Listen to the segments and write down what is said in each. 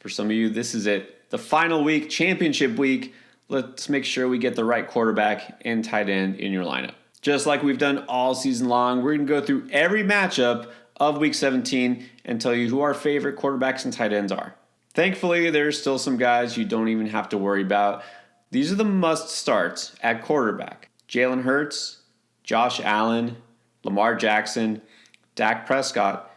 For some of you, this is it. The final week, championship week. Let's make sure we get the right quarterback and tight end in your lineup. Just like we've done all season long, we're going to go through every matchup of Week 17 and tell you who our favorite quarterbacks and tight ends are. Thankfully, there's still some guys you don't even have to worry about. These are the must-starts at quarterback. Jalen Hurts, Josh Allen, Lamar Jackson, Dak Prescott,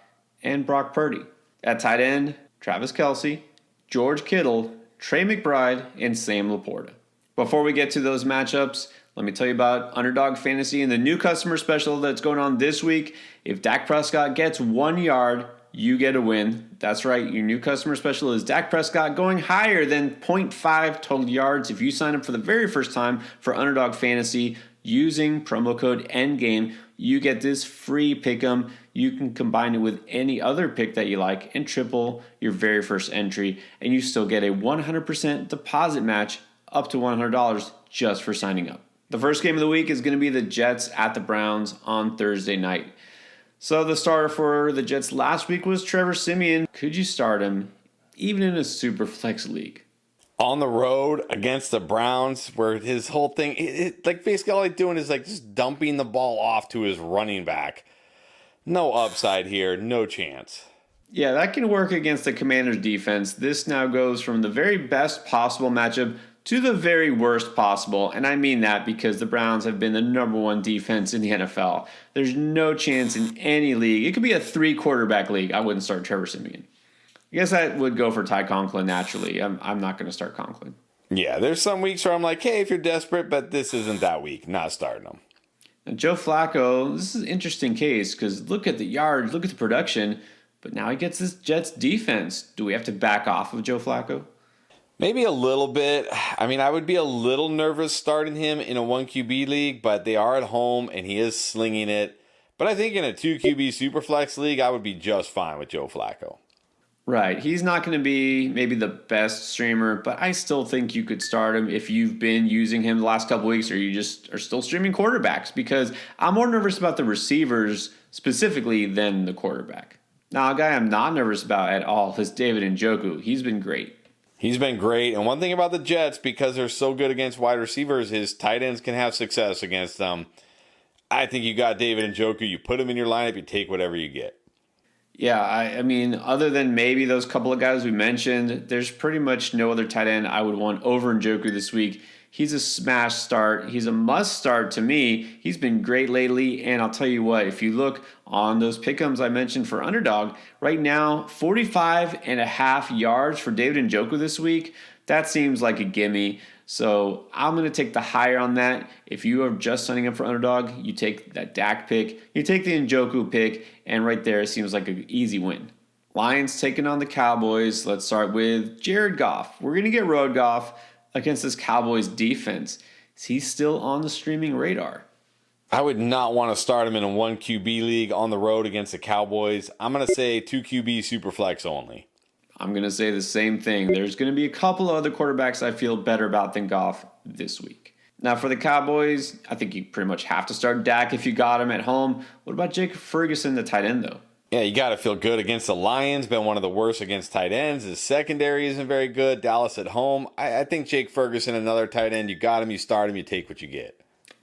and Brock Purdy. At tight end, Travis Kelce, George Kittle, Trey McBride, and Sam Laporta. Before we get to those matchups, let me tell you about Underdog Fantasy and the new customer special that's going on this week. If Dak Prescott gets 1 yard, you get a win. That's right, your new customer special is Dak Prescott going higher than 0.5 total yards. If you sign up for the very first time for Underdog Fantasy using promo code ENDGAME, you get this free pick'em. You can combine it with any other pick that you like and triple your very first entry, and you still get a 100% deposit match up to $100 just for signing up. The first game of the week is going to be the Jets at the Browns on Thursday night. So the starter for the Jets last week was Trevor Siemian. Could you start him even in a super flex league? On the road against the Browns, where his whole thing, like basically all he's doing is like just dumping the ball off to his running back. No upside here, no chance. Yeah, that can work against the Commanders' defense. This now goes from the very best possible matchup to the very worst possible, and I mean that because the Browns have been the number one defense in the NFL. There's no chance in any league. It could be a 3-quarterback league. I wouldn't start Trevor Siemian. I guess I would go for Ty Conklin naturally. I'm not going to start Conklin. Yeah, there's some weeks where I'm like, hey, if you're desperate, but this isn't that week. Not starting him. And Joe Flacco, this is an interesting case because look at the yards, look at the production, but now he gets this Jets defense. Do we have to back off of Joe Flacco? Maybe a little bit. I mean, I would be a little nervous starting him in a 1 QB league, but they are at home and he is slinging it. But I think in a 2 QB Superflex league, I would be just fine with Joe Flacco. Right. He's not going to be maybe the best streamer, but I still think you could start him if you've been using him the last couple weeks or you just are still streaming quarterbacks, because I'm more nervous about the receivers specifically than the quarterback. Now, a guy I'm not nervous about at all is David Njoku. He's been great. He's been great. And one thing about the Jets, because they're so good against wide receivers, his tight ends can have success against them. I think you got David Njoku. You put him in your lineup, you take whatever you get. Yeah, I mean, other than maybe those couple of guys we mentioned, there's pretty much no other tight end I would want over Njoku this week. He's a smash start. He's a must start to me. He's been great lately, and I'll tell you what, if you look on those pick'ems I mentioned for Underdog, right now, 45.5 yards for David Njoku this week. That seems like a gimme. So I'm going to take the higher on that. If you are just signing up for Underdog, you take that Dak pick, you take the Njoku pick, and right there it seems like an easy win. Lions taking on the Cowboys. Let's start with Jared Goff. We're going to get Road Goff against this Cowboys defense. Is he still on the streaming radar? I would not want to start him in a 1 QB league on the road against the Cowboys. I'm going to say 2 QB Superflex only. I'm going to say the same thing. There's going to be a couple of other quarterbacks I feel better about than Goff this week. Now for the Cowboys, I think you pretty much have to start Dak if you got him at home. What about Jake Ferguson, the tight end, though? Yeah, you got to feel good against the Lions. Been one of the worst against tight ends. His secondary isn't very good. Dallas at home. I think Jake Ferguson, another tight end. You got him, you start him, you take what you get.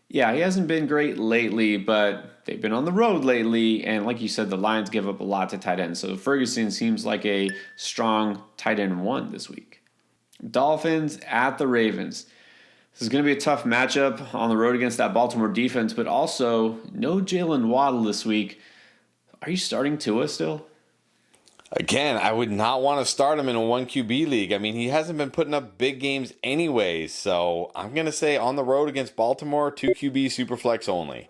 Yeah, he hasn't been great lately, but they've been on the road lately. And like you said, the Lions give up a lot to tight ends. So Ferguson seems like a strong tight end one this week. Dolphins at the Ravens. This is going to be a tough matchup on the road against that Baltimore defense, but also no Jalen Waddle this week. Are you starting Tua still? Again, I would not want to start him in a 1 QB league. I mean, he hasn't been putting up big games anyways. So I'm going to say on the road against Baltimore, 2 QB Superflex only.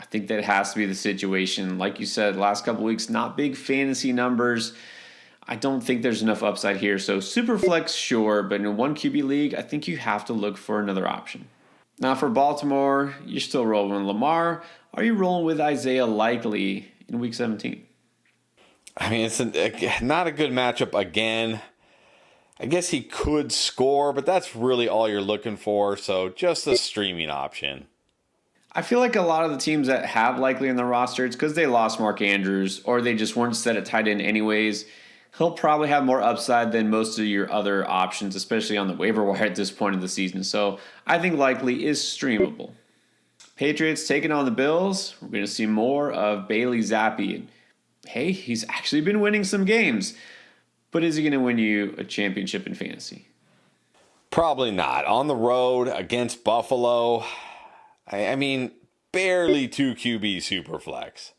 I think that has to be the situation. Like you said, last couple weeks, not big fantasy numbers. I don't think there's enough upside here. So Superflex, sure, but in a 1 QB league, I think you have to look for another option. Now for Baltimore, you're still rolling with Lamar. Are you rolling with Isaiah Likely in Week 17? I mean, it's not a good matchup again. I guess he could score, but that's really all you're looking for. So just a streaming option. I feel like a lot of the teams that have Likely in their roster, it's because they lost Mark Andrews or they just weren't set at tight end anyways. he'll probably have more upside than most of your other options, especially on the waiver wire at this point of the season. So I think likely is streamable. Patriots taking on the Bills. We're going to see more of Bailey Zappi. And hey, he's actually been winning some games. But is he going to win you a championship in fantasy? Probably not. On the road against Buffalo, I mean, barely 2 QB Superflex.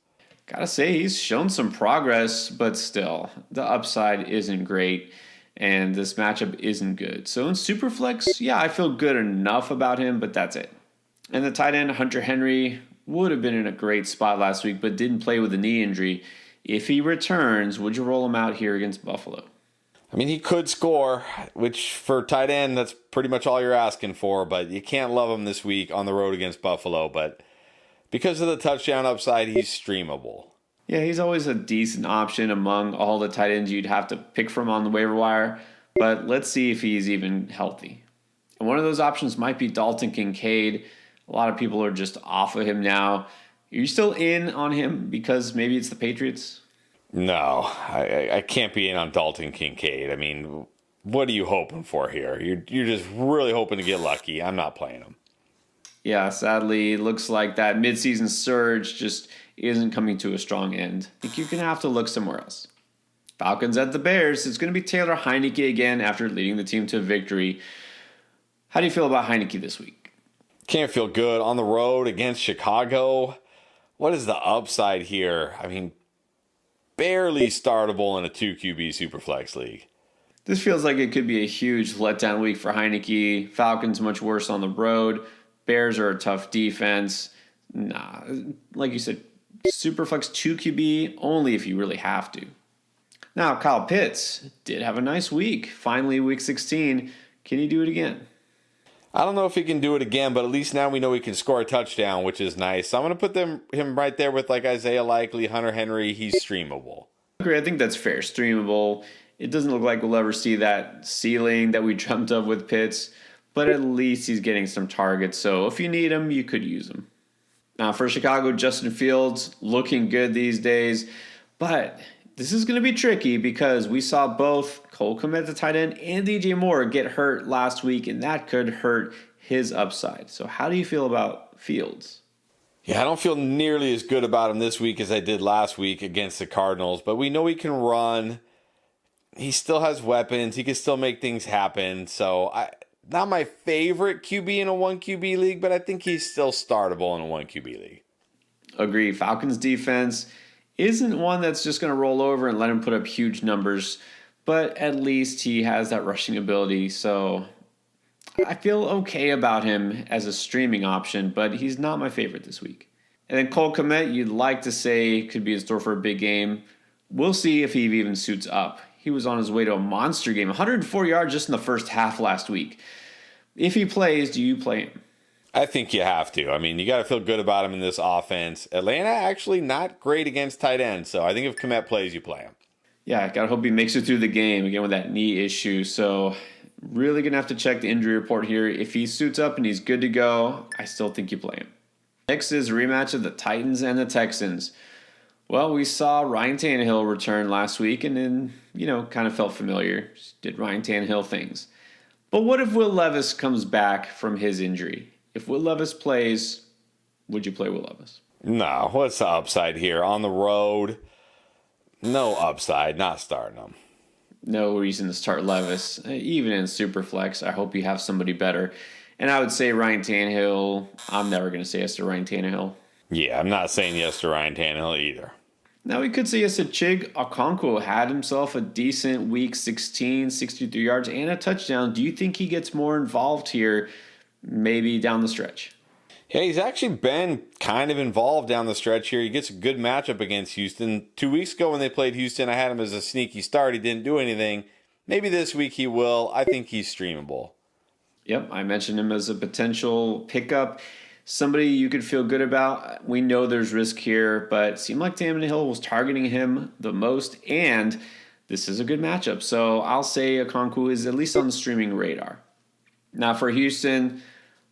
Gotta say, he's shown some progress, but still, the upside isn't great, and this matchup isn't good. So in Superflex, yeah, I feel good enough about him, but that's it. And the tight end, Hunter Henry, would have been in a great spot last week, but didn't play with a knee injury. If he returns, would you roll him out here against Buffalo? I mean, he could score, which for tight end, that's pretty much all you're asking for, but you can't love him this week on the road against Buffalo. But because of the touchdown upside, he's streamable. Yeah, he's always a decent option among all the tight ends you'd have to pick from on the waiver wire, but let's see if he's even healthy. And one of those options might be Dalton Kincaid. A lot of people are just off of him now. Are you still in on him because maybe it's the Patriots? No, I can't be in on Dalton Kincaid. I mean, what are you hoping for here? You're just really hoping to get lucky. I'm not playing him. Yeah, sadly, it looks like that midseason surge just isn't coming to a strong end. I think you're going to have to look somewhere else. Falcons at the Bears. It's going to be Taylor Heineke again after leading the team to victory. How do you feel about Heineke this week? Can't feel good on the road against Chicago. What is the upside here? I mean, barely startable in a 2 QB Superflex league. This feels like it could be a huge letdown week for Heineke. Falcons much worse on the road. Bears are a tough defense. Nah, like you said, Superflex 2 QB only if you really have to. Now, Kyle Pitts did have a nice week. Finally, week 16. Can he do it again? I don't know if he can do it again, but at least now we know he can score a touchdown, which is nice. So I'm going to put him right there with like Isaiah Likely, Hunter Henry. He's streamable. I agree. I think that's fair. Streamable. It doesn't look like we'll ever see that ceiling that we dreamt of with Pitts, but at least he's getting some targets. So if you need him, you could use him. Now for Chicago, Justin Fields looking good these days, but this is going to be tricky because we saw both Cole Kmet, the tight end, and DJ Moore get hurt last week, and that could hurt his upside. So how do you feel about Fields? Yeah, I don't feel nearly as good about him this week as I did last week against the Cardinals, but we know he can run. He still has weapons. He can still make things happen. So not my favorite QB in a 1 QB league, but I think he's still startable in a 1 QB league. Agree. Falcons defense isn't one that's just going to roll over and let him put up huge numbers, but at least he has that rushing ability. So I feel okay about him as a streaming option, but he's not my favorite this week. And then Cole Kmet, you'd like to say could be in store for a big game. We'll see if he even suits up. He was on his way to a monster game, 104 yards just in the first half last week. If he plays, do you play him? I think you have to. I mean, you got to feel good about him in this offense. Atlanta actually not great against tight ends, so I think if Kmet plays, you play him. Yeah, I gotta hope he makes it through the game again with that knee issue. So really gonna have to check the injury report here. If he suits up and he's good to go, I still think you play him. Next is a rematch of the Titans and the Texans. Well, we saw Ryan Tannehill return last week and then, kind of felt familiar. Did Ryan Tannehill things. But what if Will Levis comes back from his injury? If Will Levis plays, would you play Will Levis? No, what's the upside here? On the road, no upside, not starting him. No reason to start Levis. Even in Superflex, I hope you have somebody better. And I would say Ryan Tannehill. I'm never going to say yes to Ryan Tannehill. Yeah, I'm not saying yes to Ryan Tannehill either. Now we could see yes to Chig Okonkwo had himself a decent week 16, 63 yards, and a touchdown. Do you think he gets more involved here, maybe down the stretch? Yeah, he's actually been kind of involved down the stretch here. He gets a good matchup against Houston. 2 weeks ago when they played Houston, I had him as a sneaky start. He didn't do anything. Maybe this week he will. I think he's streamable. Yep, I mentioned him as a potential pickup. Somebody you could feel good about. We know there's risk here, but it seemed like Tannehill was targeting him the most, and this is a good matchup. So I'll say Okonkwo is at least on the streaming radar. Now for Houston,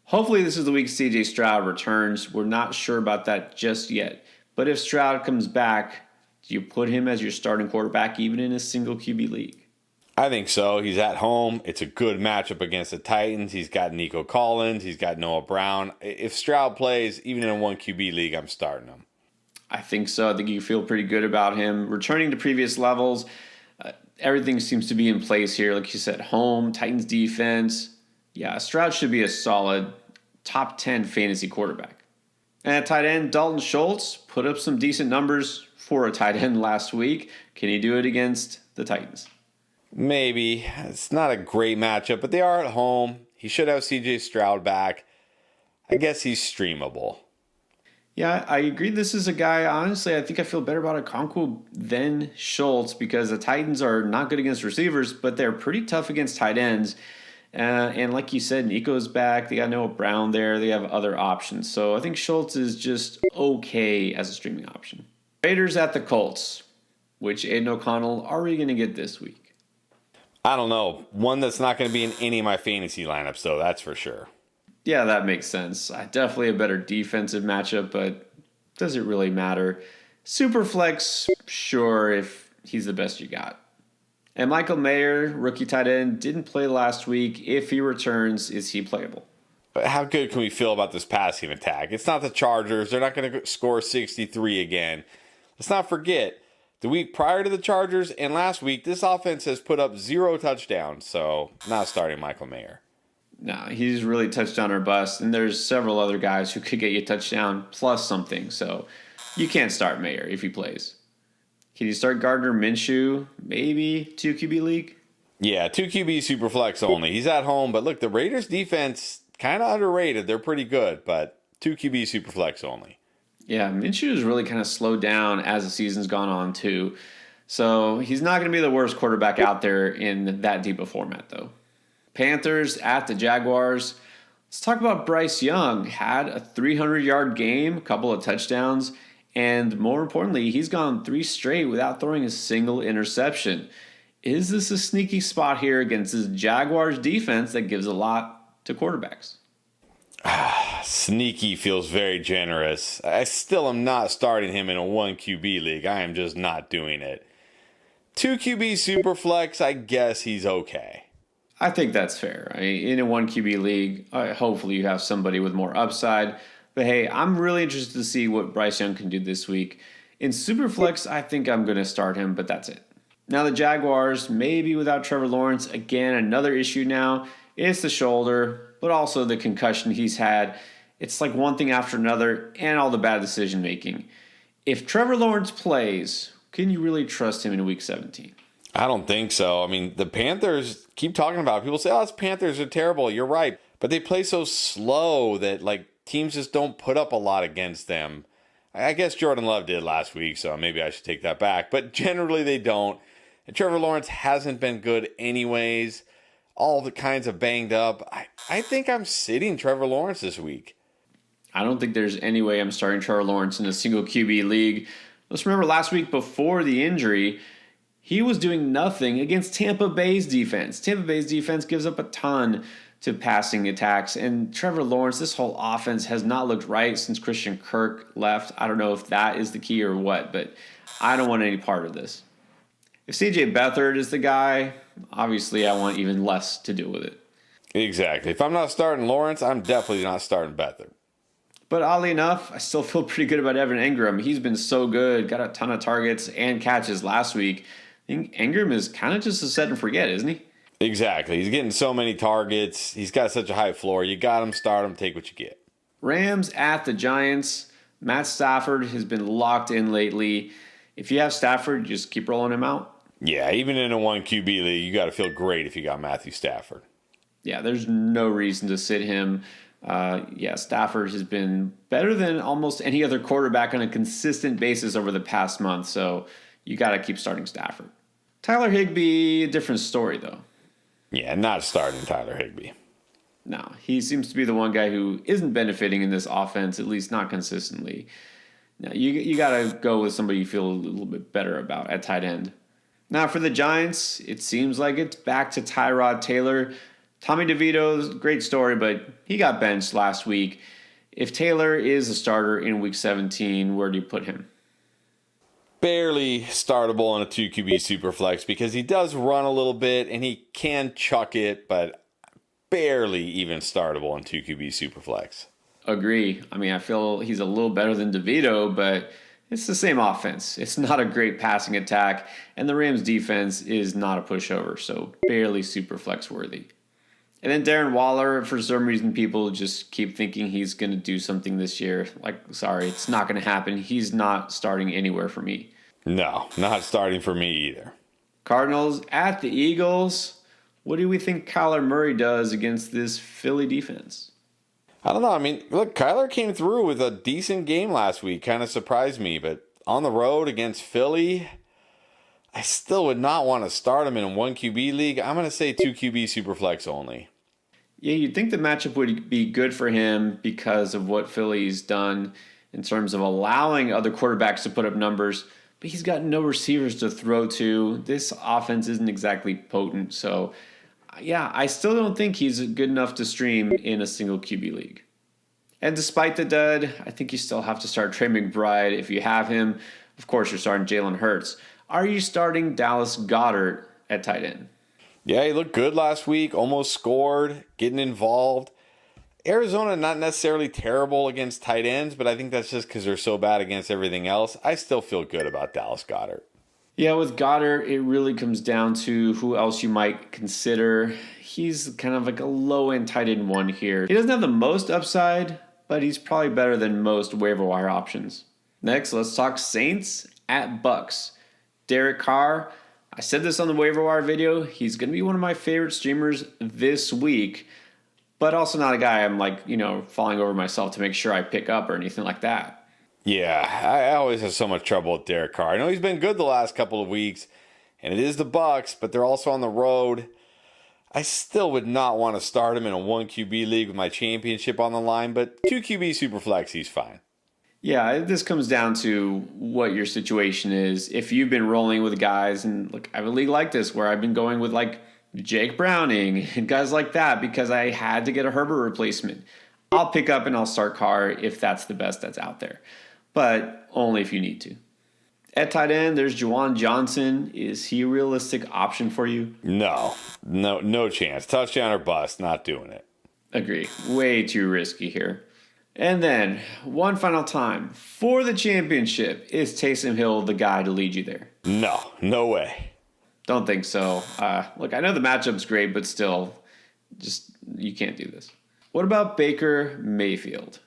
hopefully this is the week C.J. Stroud returns. We're not sure about that just yet. But if Stroud comes back, Do you put him as your starting quarterback even in a single QB league? I think so. He's at home. It's a good matchup against the Titans. He's got Nico Collins. He's got Noah Brown. If Stroud plays, even in a 1 QB league, I'm starting him. I think so. I think you feel pretty good about him. Returning to previous levels, everything seems to be in place here. Like you said, home, Titans defense. Yeah, Stroud should be a solid top 10 fantasy quarterback. And at tight end, Dalton Schultz put up some decent numbers for a tight end last week. Can he do it against the Titans? Maybe. It's not a great matchup, but they are at home. He should have CJ Stroud back. I guess he's streamable. Yeah, I agree. This is a guy, honestly, I think I feel better about Okonkwo than Schultz because the Titans are not good against receivers, but they're pretty tough against tight ends. And like you said, Nico's back. They got Noah Brown there. They have other options. So I think Schultz is just okay as a streaming option. Raiders at the Colts. Which Aiden O'Connell are we going to get this week? I don't know. One that's not going to be in any of my fantasy lineups, though, that's for sure. Yeah, that makes sense. Definitely a better defensive matchup, but does it really matter? Superflex, sure, if he's the best you got. And Michael Mayer, rookie tight end, didn't play last week. If he returns, is he playable? But how good can we feel about this passing attack? It's not the Chargers. They're not going to score 63 again. Let's not forget, the week prior to the Chargers and last week, this offense has put up 0 touchdowns, so not starting Michael Mayer. No, he's really touchdown or bust, and there's several other guys who could get you a touchdown plus something, so you can't start Mayer if he plays. Can you start Gardner Minshew? Maybe 2 QB league? Yeah, 2 QB Superflex only. He's at home, but look, the Raiders defense, kind of underrated. They're pretty good, but 2 QB Superflex only. Yeah, Minshew has really kind of slowed down as the season's gone on, too. So he's not going to be the worst quarterback out there in that deep a format, though. Panthers at the Jaguars. Let's talk about Bryce Young. Had a 300-yard game, a couple of touchdowns, and more importantly, he's gone 3 straight without throwing a single interception. Is this a sneaky spot here against this Jaguars defense that gives a lot to quarterbacks? Sneaky feels very generous. I still am not starting him in a 1 QB league. I am just not doing it. 2 QB Superflex, I guess he's okay. I think that's fair. In a 1 QB league, hopefully you have somebody with more upside. But hey, I'm really interested to see what Bryce Young can do this week. In Superflex, I think I'm going to start him, but that's it. Now the Jaguars, maybe without Trevor Lawrence, again, another issue now. It's the shoulder, but also the concussion he's had. It's like one thing after another and all the bad decision making. If Trevor Lawrence plays, can you really trust him in week 17? I don't think so. I mean, the Panthers keep talking about it. People say, the Panthers are terrible. You're right. But they play so slow that, teams just don't put up a lot against them. I guess Jordan Love did last week, so maybe I should take that back. But generally they don't. And Trevor Lawrence hasn't been good anyways. All the kinds of banged up. I think I'm sitting Trevor Lawrence this week. I don't think there's any way I'm starting Trevor Lawrence in a single QB league. Let's remember last week before the injury, he was doing nothing against Tampa Bay's defense. Tampa Bay's defense gives up a ton to passing attacks. And Trevor Lawrence, this whole offense has not looked right since Christian Kirk left. I don't know if that is the key or what, but I don't want any part of this. If CJ Beathard is the guy, obviously I want even less to do with it. Exactly. If I'm not starting Lawrence, I'm definitely not starting Beathard. But oddly enough, I still feel pretty good about Evan Engram. He's been so good, got a ton of targets and catches last week. I think Engram is kind of just a set and forget, isn't he? Exactly. He's getting so many targets. He's got such a high floor. You got him, start him, take what you get. Rams at the Giants. Matt Stafford has been locked in lately. If you have Stafford, just keep rolling him out. Yeah, even in a 1 QB league, you got to feel great if you got Matthew Stafford. Yeah, there's no reason to sit him. Stafford has been better than almost any other quarterback on a consistent basis over the past month, so you got to keep starting Stafford. Tyler Higbee, a different story, though. Yeah, not starting Tyler Higbee. No, he seems to be the one guy who isn't benefiting in this offense, at least not consistently. Now, you got to go with somebody you feel a little bit better about at tight end. Now, for the Giants, it seems like it's back to Tyrod Taylor. Tommy DeVito's great story, but he got benched last week. If Taylor is a starter in Week 17, where do you put him? barely startable in a 2 QB Superflex because he does run a little bit and he can chuck it, but barely even startable in 2 QB Superflex. Agree. I mean, I feel he's a little better than DeVito, but it's the same offense. It's not a great passing attack, and the Rams' defense is not a pushover, so barely Superflex worthy. And then Darren Waller, for some reason, people just keep thinking he's going to do something this year. Like, sorry, it's not going to happen. He's not starting anywhere for me. No, not starting for me either. Cardinals at the Eagles. What do we think Kyler Murray does against this Philly defense? I don't know. I mean, look, Kyler came through with a decent game last week. Kind of surprised me. But on the road against Philly, I still would not want to start him in a 1 QB league. I'm going to say 2 QB Superflex only. Yeah, you'd think the matchup would be good for him because of what Philly's done in terms of allowing other quarterbacks to put up numbers, but he's got no receivers to throw to. This offense isn't exactly potent, so yeah, I still don't think he's good enough to stream in a single QB league. And despite the dud, I think you still have to start Trey McBride if you have him. Of course, you're starting Jalen Hurts. Are you starting Dallas Goedert at tight end? Yeah, he looked good last week, almost scored, getting involved. Arizona not necessarily terrible against tight ends, but I think that's just because they're so bad against everything else. I still feel good about Dallas Goedert. Yeah, with Goddard, it really comes down to who else you might consider. He's kind of like a low-end tight end one here. He doesn't have the most upside, but he's probably better than most waiver wire options. Next, let's talk Saints at Bucks. Derek Carr, I said this on the waiver wire video, he's going to be one of my favorite streamers this week, but also not a guy I'm falling over myself to make sure I pick up or anything like that. Yeah, I always have so much trouble with Derek Carr. I know he's been good the last couple of weeks, and it is the Bucks, but they're also on the road. I still would not want to start him in a 1 QB league with my championship on the line, but 2 QB Superflex, he's fine. Yeah, this comes down to what your situation is. If you've been rolling with guys, and look, I have a league like this where I've been going with like Jake Browning and guys like that because I had to get a Herbert replacement. I'll pick up and I'll start Carr if that's the best that's out there, but only if you need to. At tight end, there's Juwan Johnson. Is he a realistic option for you? No chance. Touchdown or bust, not doing it. Agree. Way too risky here. And then, one final time, for the championship, is Taysom Hill the guy to lead you there? No way. Don't think so. Look, I know the matchup's great, but still, you can't do this. What about Baker Mayfield?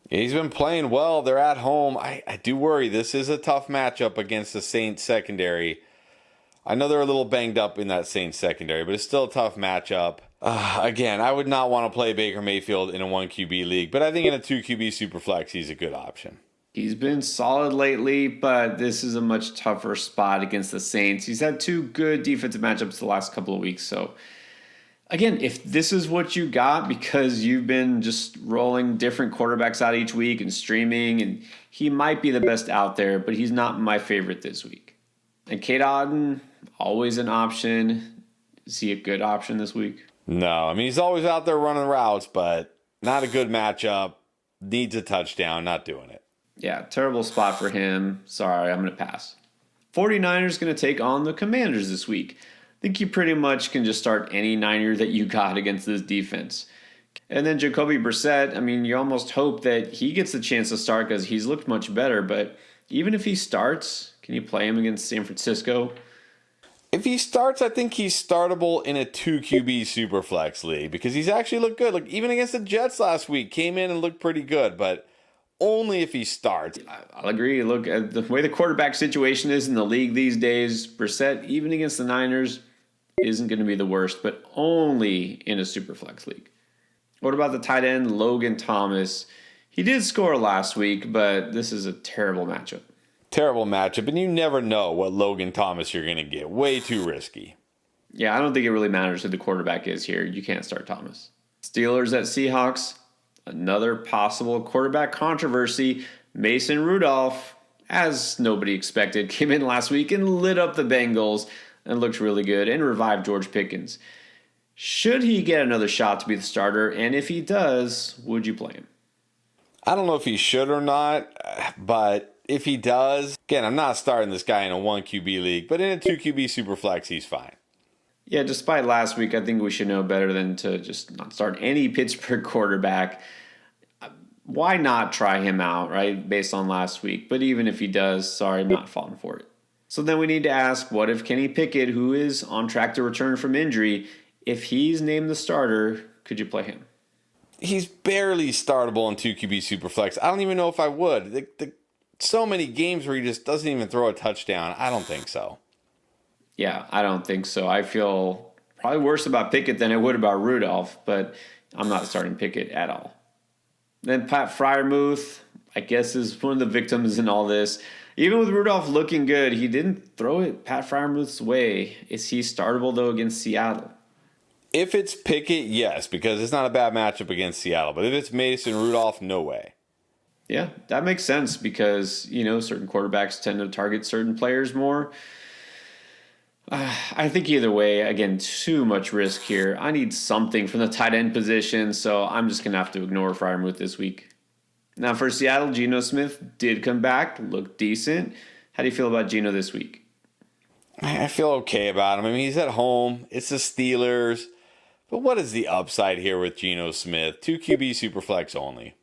Yeah, he's been playing well. They're at home. I do worry. This is a tough matchup against the Saints secondary. I know they're a little banged up in that Saints secondary, but it's still a tough matchup. Again, I would not want to play Baker Mayfield in a 1 QB league, but I think in a 2 QB Superflex, he's a good option. He's been solid lately, but this is a much tougher spot against the Saints. He's had 2 good defensive matchups the last couple of weeks. So, again, if this is what you got because you've been just rolling different quarterbacks out each week and streaming, and he might be the best out there, but he's not my favorite this week. And Kate Otten, always an option. Is he a good option this week? No, I mean, he's always out there running routes, but not a good matchup. Needs a touchdown, not doing it. Yeah, terrible spot for him. Sorry, I'm going to pass. 49ers going to take on the Commanders this week. I think you pretty much can just start any Niner that you got against this defense. And then Jacoby Brissett, I mean, you almost hope that he gets the chance to start because he's looked much better. But even if he starts, can you play him against San Francisco? If he starts, I think he's startable in a 2 QB Superflex league because he's actually looked good. Like even against the Jets last week, came in and looked pretty good, but only if he starts. I'll agree. Look, at the way the quarterback situation is in the league these days, Brissett, even against the Niners, isn't going to be the worst, but only in a Superflex league. What about the tight end, Logan Thomas? He did score last week, but this is a terrible matchup. Terrible matchup, and you never know what Logan Thomas you're going to get. Way too risky. Yeah, I don't think it really matters who the quarterback is here. You can't start Thomas. Steelers at Seahawks. Another possible quarterback controversy. Mason Rudolph, as nobody expected, came in last week and lit up the Bengals and looked really good and revived George Pickens. Should he get another shot to be the starter? And if he does, would you play him? I don't know if he should or not, but if he does, again, I'm not starting this guy in a 1 QB league, but in a 2 QB super flex, he's fine. Yeah, despite last week, I think we should know better than to just not start any Pittsburgh quarterback. Why not try him out, right, based on last week? But even if he does, sorry, I'm not falling for it. So then we need to ask, what if Kenny Pickett, who is on track to return from injury, if he's named the starter, could you play him? He's barely startable in 2 QB Superflex. I don't even know if I would. So many games where he just doesn't even throw a touchdown. I don't think so. Yeah, I don't think so. I feel probably worse about Pickett than I would about Rudolph, but I'm not starting Pickett at all. Then Pat Freiermuth, I guess, is one of the victims in all this. Even with Rudolph looking good, he didn't throw it Pat Freiermuth's way. Is he startable, though, against Seattle? If it's Pickett, yes, because it's not a bad matchup against Seattle. But if it's Mason Rudolph, no way. Yeah, that makes sense because, certain quarterbacks tend to target certain players more. I think either way, again, too much risk here. I need something from the tight end position, so I'm just going to have to ignore Freiermuth this week. Now for Seattle, Geno Smith did come back, looked decent. How do you feel about Geno this week? I feel okay about him. I mean, he's at home. It's the Steelers. But what is the upside here with Geno Smith? 2 QB Superflex only.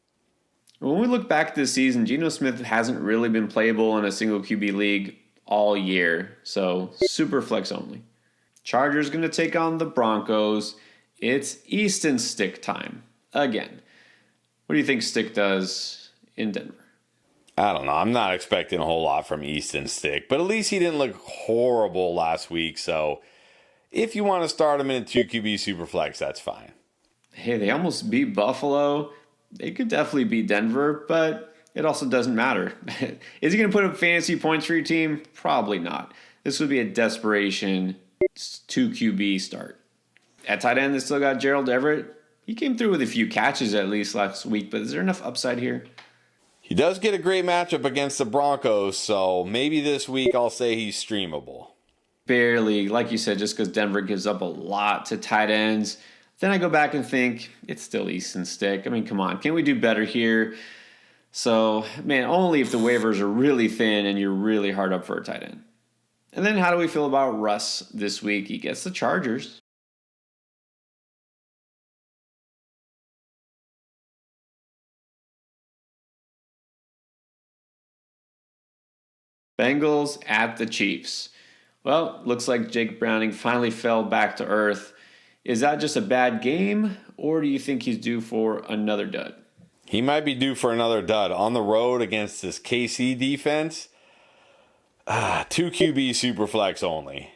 When we look back this season, Geno Smith hasn't really been playable in a single QB league all year. So Superflex only. Chargers going to take on the Broncos. It's Easton Stick time again. What do you think Stick does in Denver? I don't know. I'm not expecting a whole lot from Easton Stick, but at least he didn't look horrible last week. So if you want to start him in a 2 QB Superflex, that's fine. Hey, they almost beat Buffalo. They could definitely beat Denver, but it also doesn't matter. Is he going to put up fantasy points for your team? Probably not. This would be a desperation 2 QB start. At tight end, they still got Gerald Everett. He came through with a few catches at least last week, but is there enough upside here? He does get a great matchup against the Broncos, so maybe this week I'll say he's streamable. Barely, like you said, just because Denver gives up a lot to tight ends. Then I go back and think, it's still Easton Stick. I mean, come on, can't we do better here? So, man, only if the waivers are really thin and you're really hard up for a tight end. And then how do we feel about Russ this week? He gets the Chargers. Bengals at the Chiefs. Well, looks like Jake Browning finally fell back to earth. Is that just a bad game, or do you think he's due for another dud? He might be due for another dud on the road against this KC defense. 2 QB Superflex only.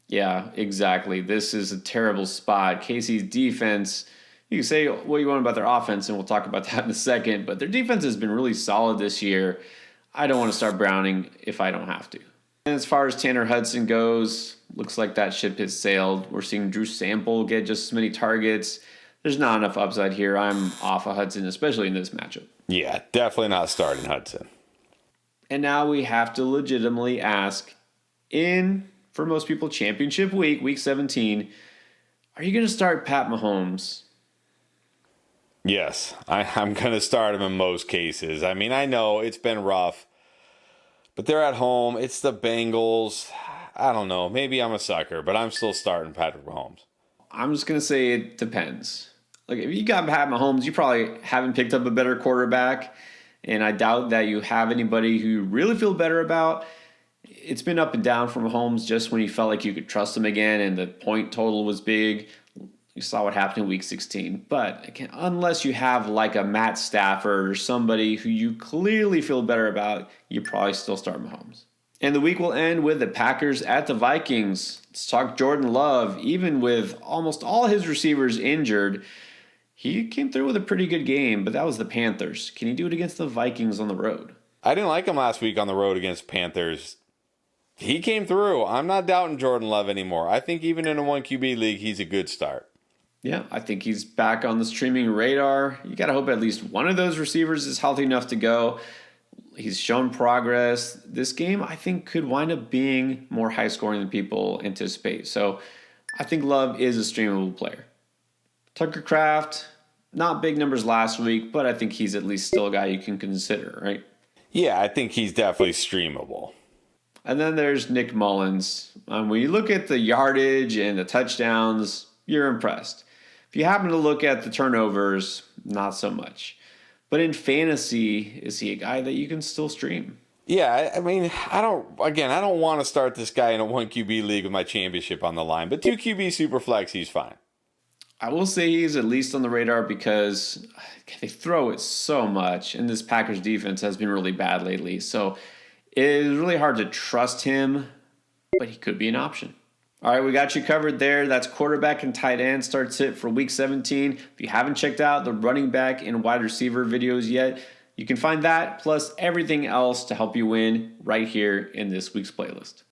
Yeah, exactly. This is a terrible spot. KC's defense, you can say what you want about their offense, and we'll talk about that in a second, but their defense has been really solid this year. I don't want to start Browning if I don't have to. And as far as Tanner Hudson goes, looks like that ship has sailed. We're seeing Drew Sample get just as many targets. There's not enough upside here. I'm off of Hudson, especially in this matchup. Yeah, definitely not starting Hudson. And now we have to legitimately ask, for most people, championship week, week 17, are you going to start Pat Mahomes? Yes, I'm going to start him in most cases. I mean, I know it's been rough, but they're at home. It's the Bengals. I don't know. Maybe I'm a sucker, but I'm still starting Patrick Mahomes. I'm just going to say it depends. Like, if you got Pat Mahomes, you probably haven't picked up a better quarterback, and I doubt that you have anybody who you really feel better about. It's been up and down for Mahomes just when you felt like you could trust him again and the point total was big. You saw what happened in week 16. But again, unless you have like a Matt Stafford or somebody who you clearly feel better about, you probably still start Mahomes. And the week will end with the Packers at the Vikings. Let's talk Jordan Love. Even with almost all his receivers injured, he came through with a pretty good game, but that was the Panthers. Can he do it against the Vikings on the road? I didn't like him last week on the road against Panthers. He came through. I'm not doubting Jordan Love anymore. I think even in a 1 QB league, he's a good start. Yeah, I think he's back on the streaming radar. You got to hope at least one of those receivers is healthy enough to go. He's shown progress. This game, I think, could wind up being more high scoring than people anticipate. So I think Love is a streamable player. Tucker Kraft, not big numbers last week, but I think he's at least still a guy you can consider, right? Yeah, I think he's definitely streamable. And then there's Nick Mullins. When you look at the yardage and the touchdowns, you're impressed. If you happen to look at the turnovers, not so much. But in fantasy, is he a guy that you can still stream? Yeah, I mean, I don't want to start this guy in a 1 QB league with my championship on the line, but 2 QB super flex, he's fine. I will say he's at least on the radar because they throw it so much, and this Packers defense has been really bad lately. So it is really hard to trust him, but he could be an option. All right, we got you covered there. That's quarterback and tight end starts it for week 17. If you haven't checked out the running back and wide receiver videos yet, you can find that plus everything else to help you win right here in this week's playlist.